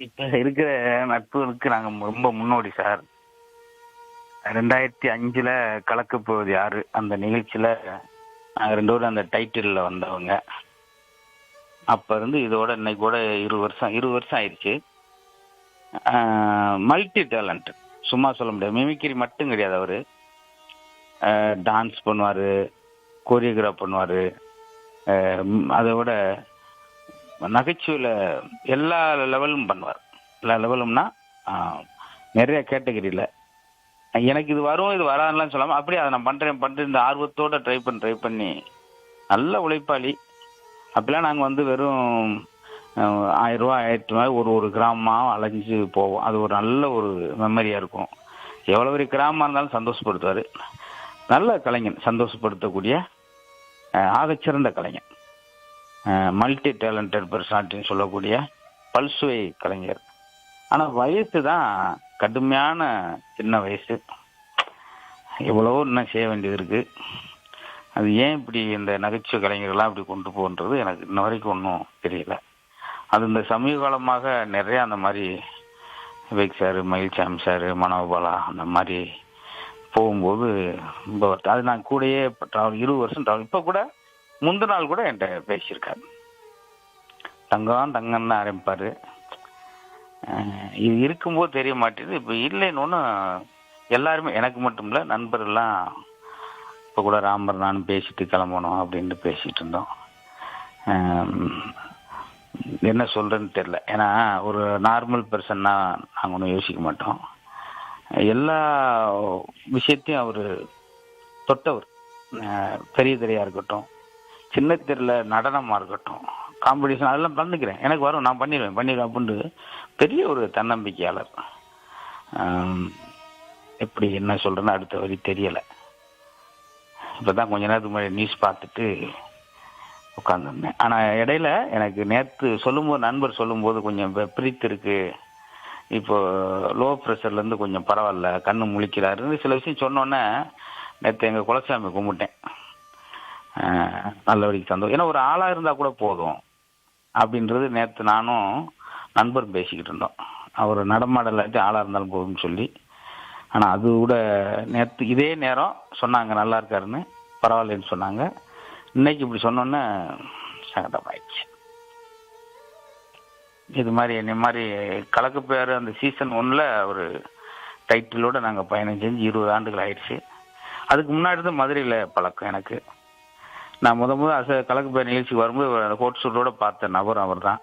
இப்ப இருக்கிற நட்புக்கு நாங்க ரொம்ப முன்னோடி சார். 2005ல கலக்கப் போவது யாரு அந்த நிகழ்ச்சியில நாங்க 2 பேரும் அந்த டைட்டில்ல வந்தவங்க. அப்ப இருந்து இதோட இன்னைக்கு கூட 20 வருஷம் ஆயிடுச்சு. மல்டி டேலண்ட், சும்மா சொல்ல முடியாது. மிமிக்ரி மட்டும் கிடையாது அவரு. டான்ஸ் பண்ணுவாரு, கோரியோகிராஃப் பண்ணுவாரு. அதை விட நகைச்சுவையில் எல்லா லெவலும் பண்ணுவார். எல்லா லெவலும்னா நிறைய கேட்டகரியில் எனக்கு இது வரும் இது வராதுலாம் சொல்லாமல் அப்படியே அதை நான் பண்ணுறேன் இந்த ஆர்வத்தோடு ட்ரை பண்ணி நல்ல உழைப்பாளி. அப்பெல்லாம் நாங்கள் வந்து வெறும் 1000 ரூபா 1000 ரூபாய் ஒரு கிராமமாக அலைஞ்சு போவோம். அது ஒரு நல்ல ஒரு மெமரியாக இருக்கும். எவ்வளோ ஒரு கிராமமாக இருந்தாலும் சந்தோஷப்படுத்துவார். நல்ல கலைஞன், சந்தோஷப்படுத்தக்கூடிய ஆகச்சிறந்த கலைஞன், மல்டி டேலண்டட் பர்சனாலிட்டின்னு சொல்லக்கூடிய பல்சுவை கலைஞர். ஆனால் வயசு தான் கடுமையான சின்ன வயசு. எவ்வளவோ இன்னும் செய்ய வேண்டியது இருக்குது. அது ஏன் இப்படி இந்த நகைச்சுவை கலைஞர்கள்லாம் இப்படி கொண்டு போன்றது எனக்கு இன்ன வரைக்கும் ஒன்றும் தெரியல. அது இந்த சமீப காலமாக நிறையா அந்த மாதிரி விவேக் சார், மயில்சாமி சார், மனோபாலா அந்த மாதிரி போகும்போது ரொம்ப அது நான் கூடயே ட்ராவல் 20 வருஷம் ட்ராவல். இப்போ கூட முந்தின நாள் கூட என்கிட்ட பேசியிருக்காரு. தங்கம் தங்கன்னு ஆரம்பிப்பார். இது இருக்கும்போது தெரிய மாட்டேது. இப்போ இல்லைன்னு ஒன்று எல்லாருமே, எனக்கு மட்டும் இல்லை, நண்பர்கள்லாம் இப்போ கூட ராமர் நானும் பேசிட்டு கிளம்பணும் அப்படின்ட்டு பேசிகிட்டு இருந்தோம். என்ன சொல்கிறேன்னு தெரில. ஏன்னா ஒரு நார்மல் பர்சன்னா நாங்கள் ஒன்றும் யோசிக்க மாட்டோம். எல்லா விஷயத்தையும் அவர் தொட்டவர். பெரிய திரையாக இருக்கட்டும், சின்ன திரையில் நடனமாக இருக்கட்டும், காம்படிஷன் அதெல்லாம் பண்ணிக்கிறேன், எனக்கு வரும், நான் பண்ணிடுவேன் அப்படின்ட்டு பெரிய ஒரு தன்னம்பிக்கையாளர். எப்படி என்ன சொல்கிறேன்னு அடுத்த வரி தெரியலை. இப்போ தான் கொஞ்ச நேரத்துக்கு முன்னாடி நியூஸ் பார்த்துட்டு உட்காந்துருந்தேன். ஆனால் இடையில எனக்கு நேற்று சொல்லும்போது, நண்பர் சொல்லும்போது கொஞ்சம் பிரித்து இருக்கு, இப்போ லோ ப்ரெஷர்லேருந்து கொஞ்சம் பரவாயில்ல, கண்ணு முழிக்கிறாருன்னு சில விஷயம் சொன்னோன்னே நேற்று எங்கள் குலசாமி கும்பிட்டேன். நல்லபடிக்கு சந்தோஷம். ஏன்னா ஒரு ஆளாக இருந்தால் கூட போதும் அப்படின்றது நேற்று நானும் நண்பர் பேசிக்கிட்டு இருந்தோம். அவர் நடமாடலாட்டி ஆளாக இருந்தாலும் போதும்னு சொல்லி. ஆனால் அது கூட நேற்று இதே நேரம் சொன்னாங்க நல்லா இருக்காருன்னு, பரவாயில்லன்னு சொன்னாங்க. இன்னைக்கு இப்படி சொன்னோன்னே சங்கடமாயிடுச்சு. இது மாதிரி என்னை மாதிரி கலக்கு பேர் அந்த சீசன் 1ல் ஒரு டைட்டிலோடு நாங்கள் பயணம் செஞ்சு 20 ஆண்டுகள் ஆயிடுச்சு. அதுக்கு முன்னாடி தான் மதுரையில் பழக்கம் எனக்கு. நான் முதல் கலக்கு பேர் நிகழ்ச்சிக்கு வரும்போது கோட் சூட்டோடு பார்த்த நபர் அவர் தான்.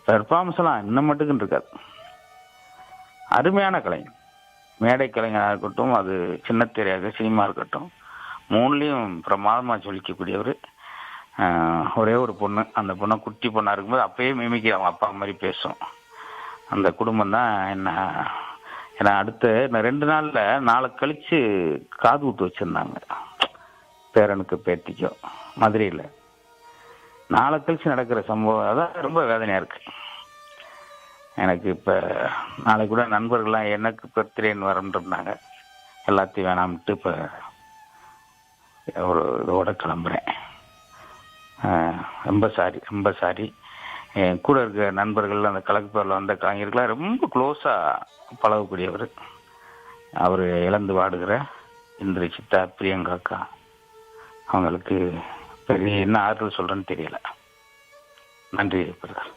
பெர்ஃபார்மன்ஸ்லாம் இன்னும் மட்டுக்குன்னு இருக்காது. அருமையான கலைஞர், மேடை கலைஞராக இருக்கட்டும், அது சின்ன திரையாக சினிமா இருக்கட்டும், 3லையும் பிரமாதமாக சொல்லிக்கக்கூடியவர். ஒரே ஒரு பொண்ணு, அந்த பொண்ணை குட்டி பொண்ணாக இருக்கும்போது அப்பயே மிமிக்கி அவங்க அப்பா மாதிரி பேசும். அந்த குடும்பம் தான் என்ன. ஏன்னா அடுத்த 2 நாளில் நாளை கழித்து காது ஊத்து வச்சுருந்தாங்க பேரனுக்கு பேத்திக்கோ மதுரையில். நாளை கழித்து நடக்கிற சம்பவம் அதான் ரொம்ப வேதனையாக இருக்குது எனக்கு. இப்போ நாளைக்கு கூட நண்பர்கள்லாம் எனக்கு பர்த்டேன்னு வரன்றிருந்தாங்க. எல்லாத்தையும் வேணாம்ட்டு இப்போ ஒரு இதோட கிளம்புறேன். ரொம்ப சாரி. என் கூட இருக்க நண்பர்கள், அந்த கலக்கு பேரில் வந்த கலைஞர்களாம் ரொம்ப க்ளோஸாக பழகக்கூடியவர். அவர் இழந்து வாடுகிற இந்திர சித்தா, பிரியங்காக்கா, அவங்களுக்கு பெரிய என்ன ஆறுதல் சொல்கிறேன்னு தெரியல. நன்றி பிரதர்.